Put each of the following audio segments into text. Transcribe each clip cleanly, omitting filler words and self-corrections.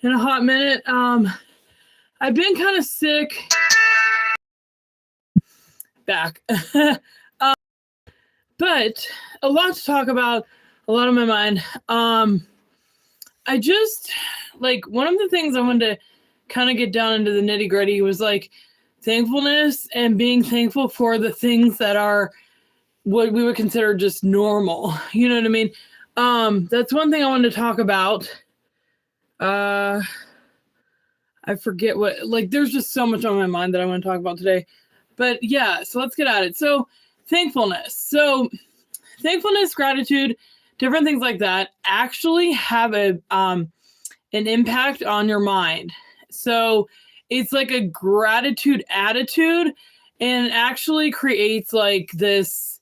in a hot minute. I've been kind of sick. Back. But a lot to talk about, a lot on my mind. I just, like, one of the things I wanted to kind of get down into the nitty gritty was like thankfulness and being thankful for the things that are what we would consider just normal. You know what I mean? That's one thing I wanted to talk about. I forget what, like, there's just so much on my mind that I want to talk about today. But yeah, so let's get at it. So thankfulness. So thankfulness, gratitude, different things like that actually have an impact on your mind. So it's like a gratitude attitude, and it actually creates like this,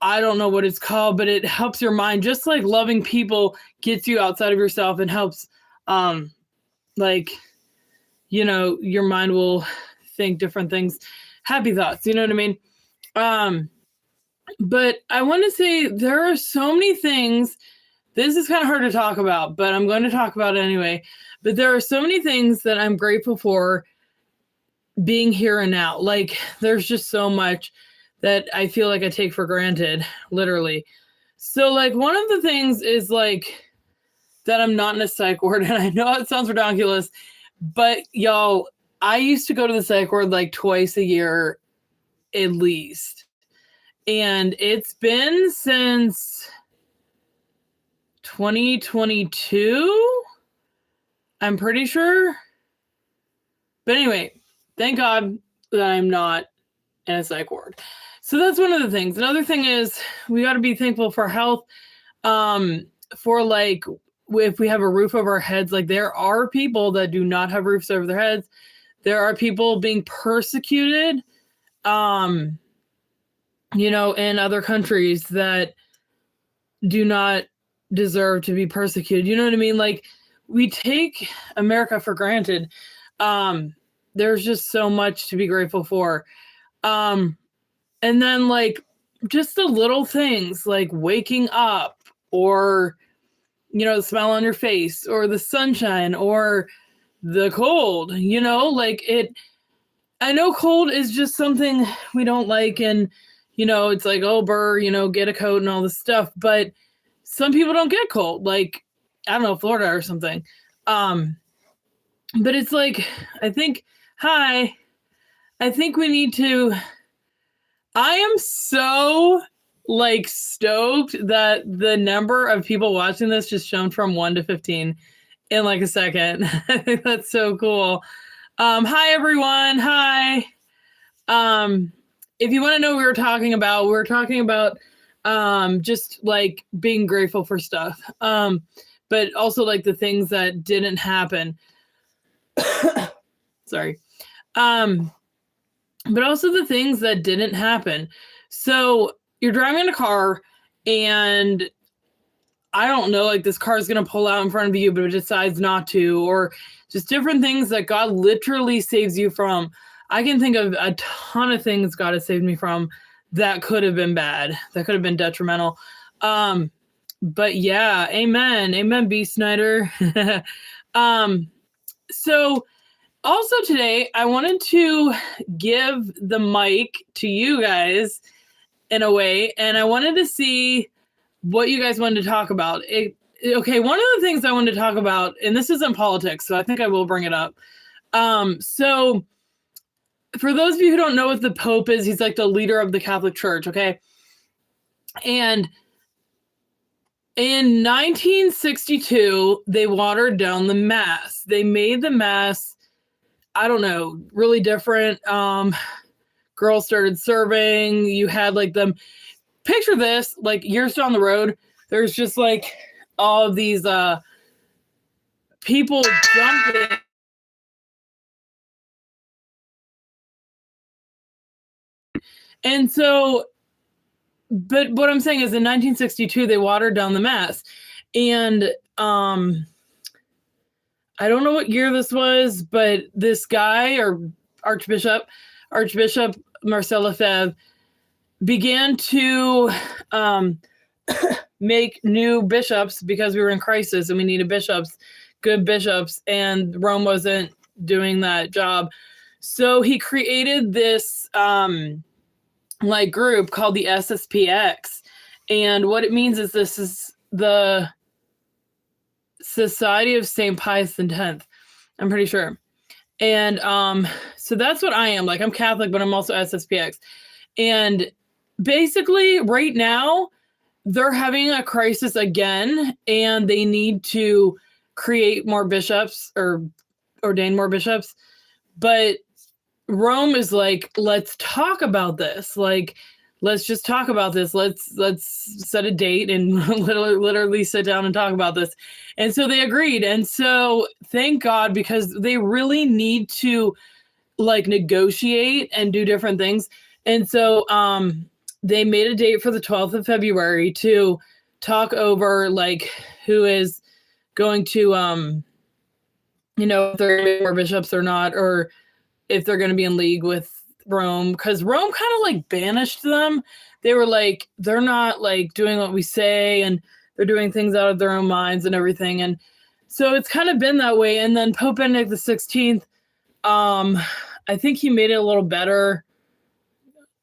I don't know what it's called, but it helps your mind. Just like loving people gets you outside of yourself and helps, like, you know, your mind will think different things, happy thoughts, you know what I mean? But I want to say there are so many things. This is kind of hard to talk about, but I'm going to talk about it anyway. But there are so many things that I'm grateful for being here and now. Like, there's just so much that I feel like I take for granted, literally. So, like, one of the things is, like, that I'm not in a psych ward. And I know it sounds ridiculous, but y'all, I used to go to the psych ward like twice a year at least. And it's been since 2022, I'm pretty sure. But anyway, thank God that I'm not in a psych ward. So that's one of the things. Another thing is we got to be thankful for health, for like if we have a roof over our heads. Like, there are people that do not have roofs over their heads. There are people being persecuted, you know, in other countries that do not deserve to be persecuted. You know what I mean? Like, we take America for granted. There's just so much to be grateful for. And then, like, just the little things like waking up, or, you know, the smile on your face, or the sunshine, or the cold, you know, like I know cold is just something we don't like. And, you know, it's like, oh, burr, you know, get a coat and all this stuff. But some people don't get cold, like, I don't know, Florida or something. But it's like, I think we need to, I am so like stoked that the number of people watching this just jumped from 1 to 15 in like a second. I think that's so cool. Hi everyone. Hi. If you want to know what we're talking about just like being grateful for stuff. But also like the things that didn't happen. Sorry. But also the things that didn't happen. So you're driving in a car and I don't know, like this car is going to pull out in front of you, but it decides not to, or just different things that God literally saves you from. I can think of a ton of things God has saved me from that could have been bad, that could have been detrimental. But yeah, amen. Amen, B. Snyder. So also today, I wanted to give the mic to you guys in a way, and I wanted to see what you guys wanted to talk about. Okay, one of the things I wanted to talk about, and this isn't politics, so I think I will bring it up. So for those of you who don't know what the Pope is, he's like the leader of the Catholic Church, okay? And in 1962, they watered down the Mass. They made the Mass, I don't know, really different. Girls started serving. You had like them. Picture this, like years down the road, there's just like all of these people jumping. And so, but what I'm saying is in 1962, they watered down the Mass. And I don't know what year this was, but this guy, or Archbishop Marcel Lefebvre, began to make new bishops because we were in crisis and we needed bishops. good bishops, and Rome wasn't doing that job. So he created this like group called the SSPX. And what it means is this is the Society of St. Pius X. I'm pretty sure. And so that's what I am. Like, I'm Catholic, but I'm also SSPX. And basically right now they're having a crisis again, and they need to create more bishops or ordain more bishops. But Rome is like, let's talk about this. Like, let's just talk about this. Let's set a date and literally sit down and talk about this. And so they agreed. And so thank God, because they really need to like negotiate and do different things. And so they made a date for the 12th of February to talk over like who is going to if they're going to be more bishops or not, or if they're going to be in league with Rome, because Rome kind of like banished them. They were like, they're not like doing what we say, and they're doing things out of their own minds and everything. And so it's kind of been that way. And then Pope Benedict XVI, I think he made it a little better.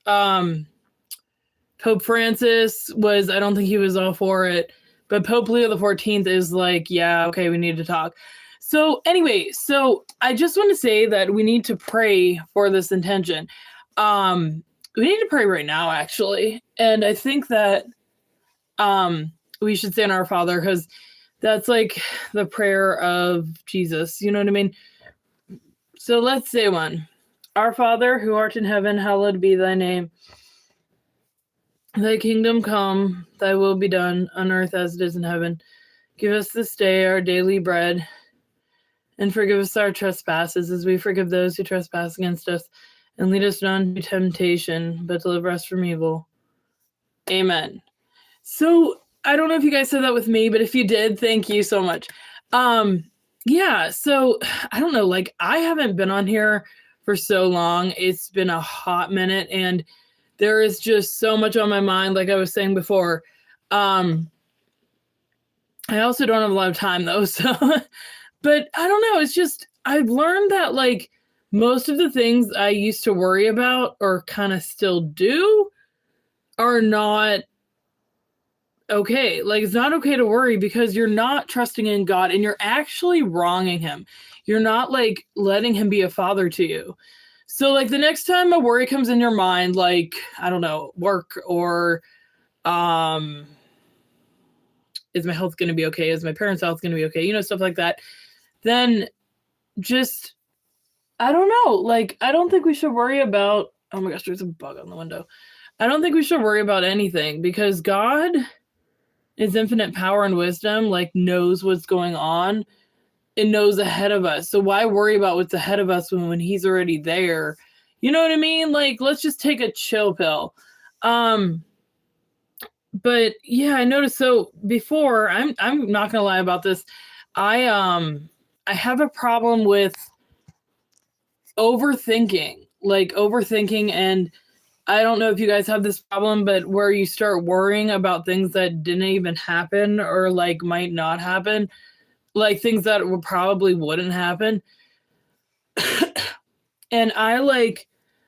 Pope Francis was, I don't think he was all for it, but Pope Leo XIV is like, yeah, okay, we need to talk. So anyway, so I just want to say that we need to pray for this intention. We need to pray right now, actually. And I think that we should say in Our Father, because that's like the prayer of Jesus. You know what I mean? So let's say one. Our Father, who art in heaven, hallowed be thy name. Thy kingdom come, thy will be done on earth as it is in heaven. Give us this day our daily bread, and forgive us our trespasses as we forgive those who trespass against us. And lead us not into temptation, but deliver us from evil. Amen. So I don't know if you guys said that with me, but if you did, thank you so much. Yeah, so I don't know, like I haven't been on here for so long. It's been a hot minute, and there is just so much on my mind, like I was saying before. I also don't have a lot of time though, so but I don't know, it's just I've learned that like most of the things I used to worry about, or kind of still do, are not okay. Like, it's not okay to worry, because you're not trusting in God, and you're actually wronging him. You're not like letting him be a father to you. So like the next time a worry comes in your mind, like, I don't know, work, or is my health going to be okay? Is my parents' health going to be okay? Stuff like that. Then just, I don't know. Like, I don't think we should worry about, oh my gosh, there's a bug on the window. I don't think we should worry about anything, because God, his infinite power and wisdom, like knows what's going on. It knows ahead of us. So why worry about what's ahead of us when he's already there? You know what I mean? Like, let's just take a chill pill. But yeah, I noticed. So before, I'm not gonna lie about this. I have a problem with overthinking, and I don't know if you guys have this problem, but where you start worrying about things that didn't even happen, or like might not happen, like things that probably wouldn't happen. And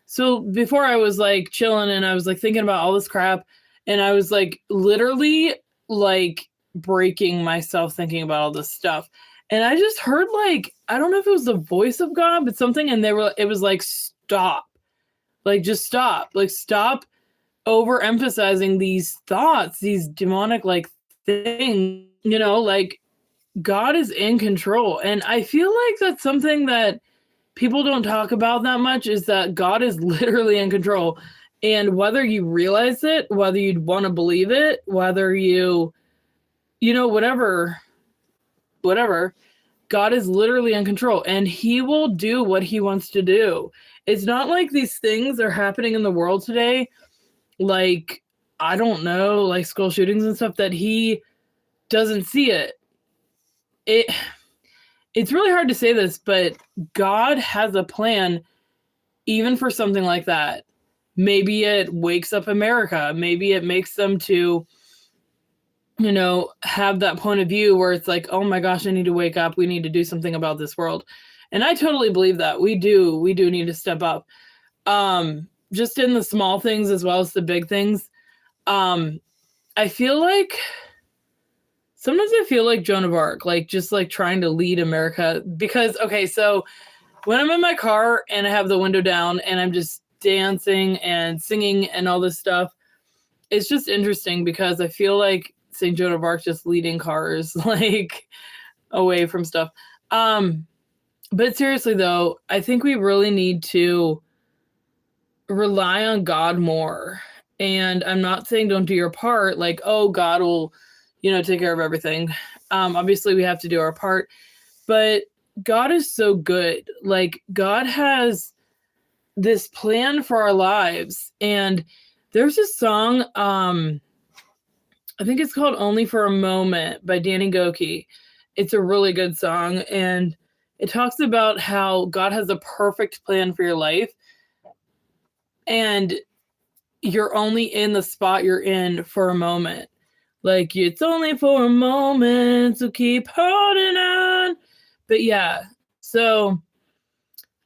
so before I was like chilling, and I was like thinking about all this crap, and I was like literally like breaking myself thinking about all this stuff. And I just heard, like, I don't know if it was the voice of God, but something, and it was like, stop. Like, just stop. Like, stop overemphasizing these thoughts, these demonic like things, like God is in control. And I feel like that's something that people don't talk about that much, is that God is literally in control. And whether you realize it, whether you'd want to believe it, whether whatever, God is literally in control, and he will do what he wants to do. It's not like these things are happening in the world today, like, I don't know, like school shootings and stuff, that he doesn't see it. It's really hard to say this, but God has a plan even for something like that. Maybe it wakes up America. Maybe it makes them to have that point of view where it's like, oh my gosh, I need to wake up. We need to do something about this world. And I totally believe that we do need to step up. Just in the small things as well as the big things. I feel like sometimes I feel like Joan of Arc, like just like trying to lead America because, okay, so when I'm in my car and I have the window down and I'm just dancing and singing and all this stuff, it's just interesting because I feel like St. Joan of Arc just leading cars like away from stuff. But seriously though, I think we really need to rely on God more. And I'm not saying don't do your part, like, oh, God will, take care of everything. Obviously we have to do our part, but God is so good. Like, God has this plan for our lives. And there's a song, I think it's called Only for a Moment by Danny Goki. It's a really good song. And it talks about how God has a perfect plan for your life. And you're only in the spot you're in for a moment. Like, it's only for a moment, so keep holding on. But yeah, so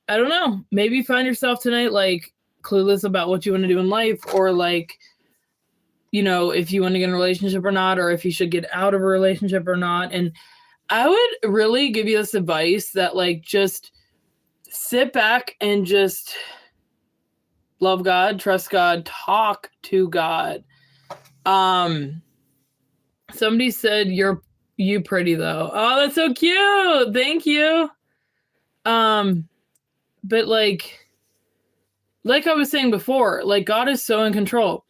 I don't know. Maybe find yourself tonight, like, clueless about what you want to do in life, or like, if you want to get in a relationship or not, or if you should get out of a relationship or not. And I would really give you this advice that, like, just sit back and just love God, trust God, talk to God. Somebody said you pretty though. Oh, that's so cute. Thank you. But like I was saying before, like, God is so in control.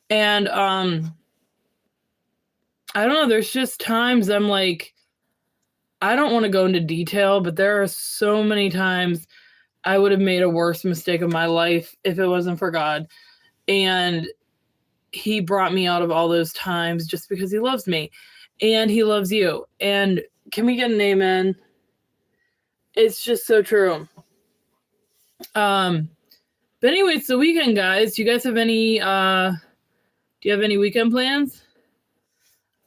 And I don't know, there's just times I'm like, I don't want to go into detail, but there are so many times I would have made a worse mistake of my life if it wasn't for God. And he brought me out of all those times just because he loves me and he loves you. And can we get an amen? It's just so true. But anyway, it's the weekend, guys. Do you guys have any, do you have any weekend plans?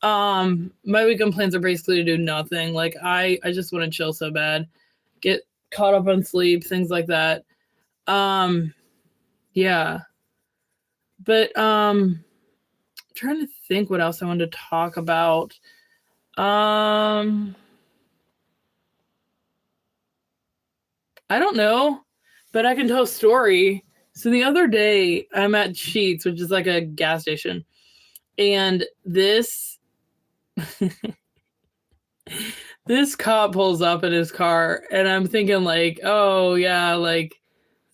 My weekend plans are basically to do nothing. Like, I just want to chill so bad, get caught up on sleep, things like that. Yeah. But trying to think what else I wanted to talk about. I don't know, but I can tell a story. So the other day I'm at Sheetz, which is like a gas station, and this this cop pulls up in his car, and I'm thinking like, oh yeah, like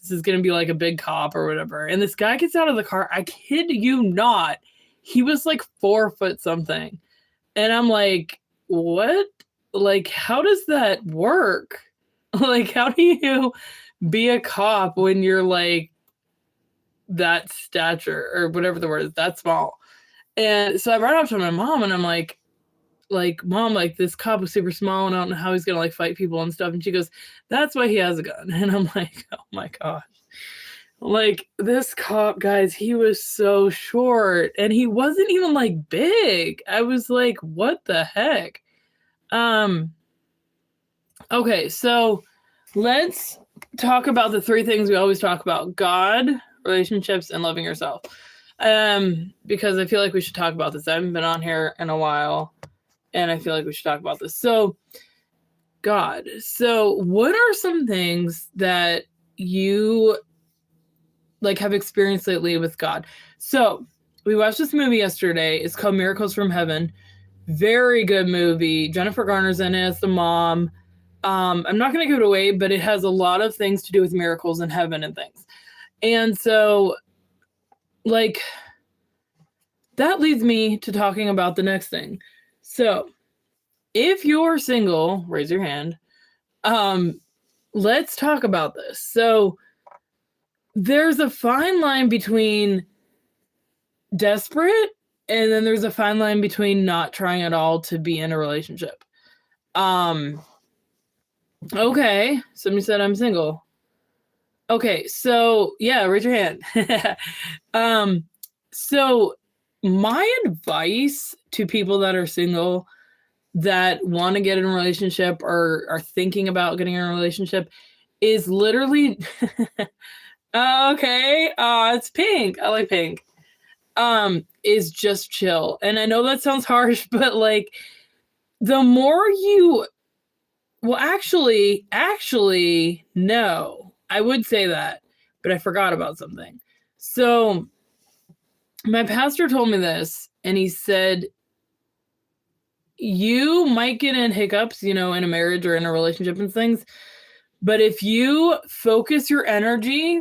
this is gonna be like a big cop or whatever. And this guy gets out of the car. I kid you not, he was like 4 foot something. And I'm like, what? Like, how does that work? Like, how do you be a cop when you're like that stature or whatever the word is, that small? And so I brought it up to my mom and I'm like, Mom, like, this cop was super small and I don't know how he's gonna like fight people and stuff. And she goes, that's why he has a gun. And I'm like, oh my gosh. Like, this cop, guys, he was so short and he wasn't even like big. I was like, what the heck? Okay, so let's talk about the 3 things we always talk about: God, relationships, and loving yourself. Because I feel like we should talk about this. I haven't been on here in a while, and I feel like we should talk about this. So, God. So, what are some things that you like have experienced lately with God? So, we watched this movie yesterday. It's called Miracles from Heaven. Very good movie. Jennifer Garner's in it as the mom. I'm not going to give it away, but it has a lot of things to do with miracles in heaven and things. And so, like, that leads me to talking about the next thing. So, if you're single, raise your hand. Let's talk about this. So, there's a fine line between desperate, and then there's a fine line between not trying at all to be in a relationship. Okay, somebody said I'm single. Okay, so yeah, raise your hand. So my advice to people that are single that want to get in a relationship or are thinking about getting in a relationship is literally okay. It's pink. I like pink. Is just chill. And I know that sounds harsh, but like the more you well actually no. I would say that, but I forgot about something. So my pastor told me this, and he said you might get in hiccups, in a marriage or in a relationship and things, but if you focus your energy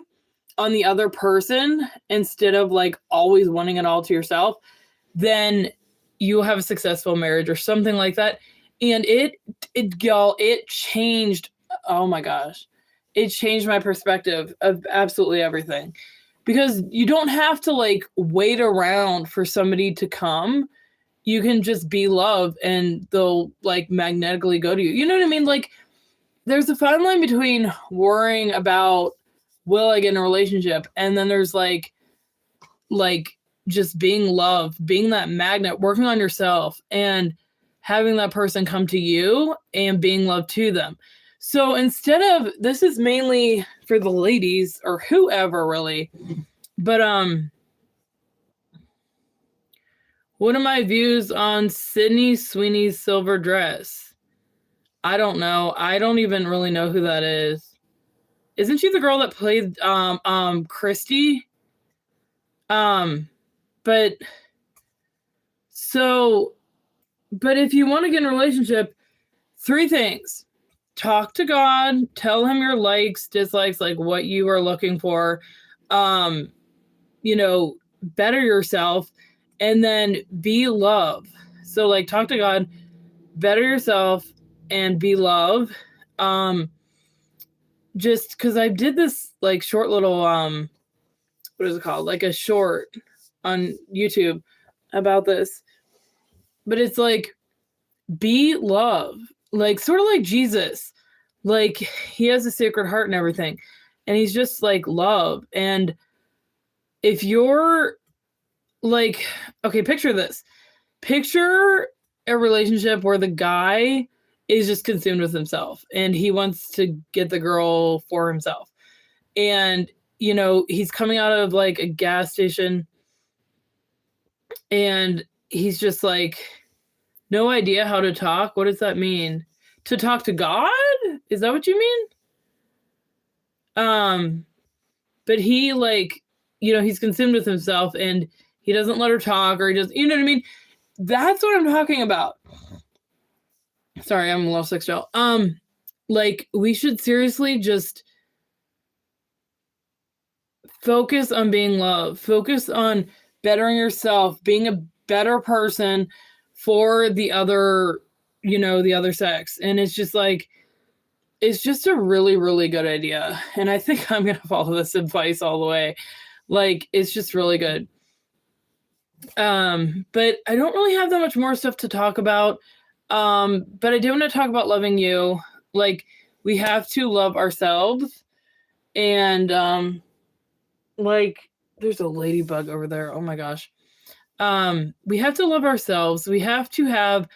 on the other person instead of like always wanting it all to yourself, then you'll have a successful marriage or something like that. And it changed. Oh my gosh. It changed my perspective of absolutely everything, because you don't have to like wait around for somebody to come. You can just be love and they'll like magnetically go to you. You know what I mean? Like there's a fine line between worrying about will I get in a relationship, and then there's like just being loved, being that magnet, working on yourself and having that person come to you and being loved to them. So instead of, this is mainly for the ladies or whoever really, but what are my views on Sydney Sweeney's silver dress? I don't know. I don't even really know who that is. Isn't she the girl that played Christy? But if you want to get in a relationship, 3 things. Talk to God, tell him your likes, dislikes, like what you are looking for. Better yourself, and then be love. So like talk to God, better yourself, and be love. Just because I did this like short little what is it called? Like a short on YouTube about this. But it's like be love. Like sort of like Jesus. Like he has a sacred heart and everything. And he's just like love. And if you're like, okay, picture this. Picture a relationship where the guy is just consumed with himself and he wants to get the girl for himself. And, he's coming out of like a gas station and he's just like, no idea how to talk. What does that mean? To talk to God? Is that what you mean? But he like, he's consumed with himself and he doesn't let her talk, or he doesn't, you know what I mean? That's what I'm talking about. Sorry, I'm a little sick still. Like we should seriously just focus on being loved. Focus on bettering yourself, being a better person for the other, the other sex. And it's just like, it's just a really, really good idea. And I think I'm going to follow this advice all the way. Like, it's just really good. But I don't really have that much more stuff to talk about. But I do want to talk about loving you. Like, we have to love ourselves. And, like, there's a ladybug over there. Oh my gosh. We have to love ourselves. We have to have,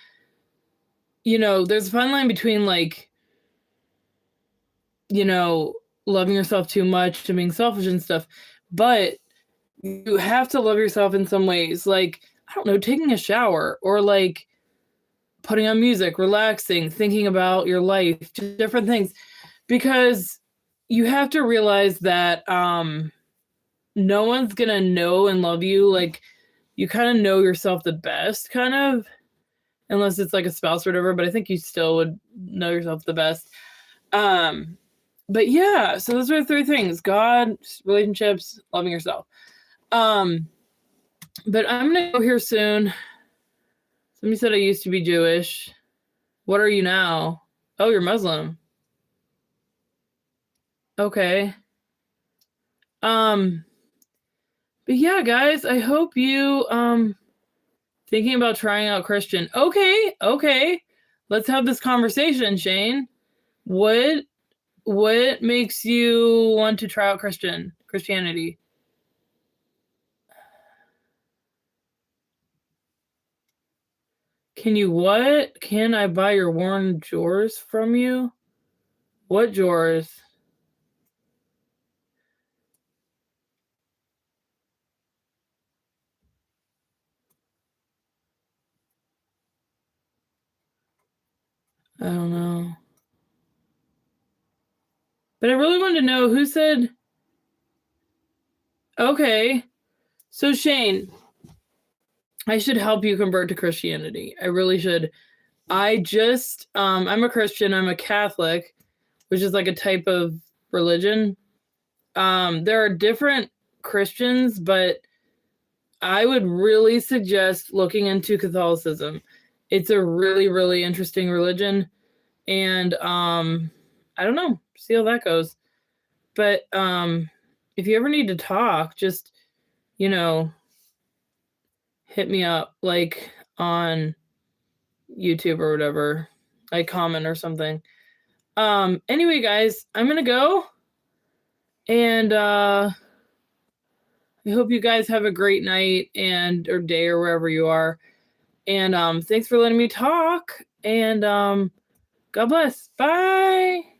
there's a fine line between like, loving yourself too much to being selfish and stuff. But you have to love yourself in some ways. Like, I don't know, taking a shower or like putting on music, relaxing, thinking about your life, just different things. Because you have to realize that no one's going to know and love you. Like, you kind of know yourself the best, kind of, unless it's like a spouse or whatever, but I think you still would know yourself the best. But yeah, so those are the 3 things: God, relationships, loving yourself. But I'm going to go here soon. Somebody said I used to be Jewish. What are you now? Oh, you're Muslim. Okay. But yeah, guys, I hope you, thinking about trying out Christian. Okay. Let's have this conversation, Shane. What makes you want to try out Christianity? What? Can I buy your worn drawers from you? What drawers? I don't know. But I really wanted to know who said, okay, so Shane, I should help you convert to Christianity. I really should. I'm a Christian, I'm a Catholic, which is like a type of religion. There are different Christians, but I would really suggest looking into Catholicism. It's a really, really interesting religion. And I don't know, see how that goes. But if you ever need to talk, just, hit me up like on YouTube or whatever, like comment or something. Anyway, guys, I'm gonna go, and I hope you guys have a great night or day or wherever you are. And thanks for letting me talk, and God bless. Bye.